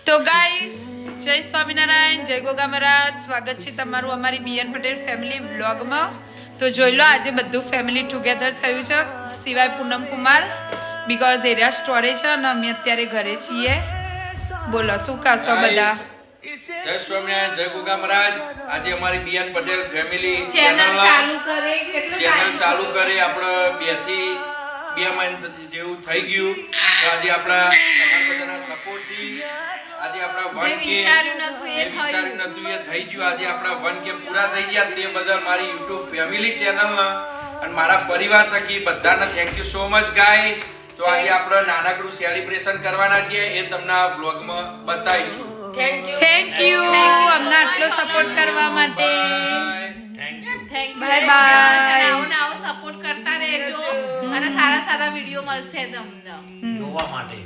તો ગાઈસ જય સ્વામિનારાયણ, જય ગોગા મહારાજ. સ્વાગત છે તમારું અમારી બીએન પટેલ ફેમિલી વ્લોગમાં. તો જોઈ લો, આજે બધું ફેમિલી ટુગેધર થયું છે, સિવાય પૂનમ કુમાર, બીકોઝ એરિયા સ્ટોરે છે અને અમે અત્યારે ઘરે છીએ. બોલો શું કહેશો બધા? જય સ્વામિનારાયણ, જય ગોગા મહારાજ. આજે અમારી બીએન પટેલ ફેમિલી ચેનલ ચાલુ કરે, ચેનલ ચાલુ કરે. આપણે 2 થી 2 મહિના જેવું થઈ ગયું. તો આજે આપણા તમારા બધાના સપોર્ટથી આજે આપણા 1K વિચાર્યું નતું એ થઈ ગયું. આજે આપણા 1K પૂરા થઈ ગયા. તે બદલ મારી YouTube ફેમિલી ચેનલના અને મારા પરિવાર થકી બધાને thank you so much guys. તો આજે આપણે નાનકડું સેલિબ્રેશન કરવાના છીએ, એ તમને આ બ્લોગમાં બતાવીશું. થેન્ક યુ અમને આટલો સપોર્ટ કરવા માટે. Bye bye. આવો સપોર્ટ કરતા રહેજો અને સારા સારા વિડીયો મળશે તમને જોવા માટે.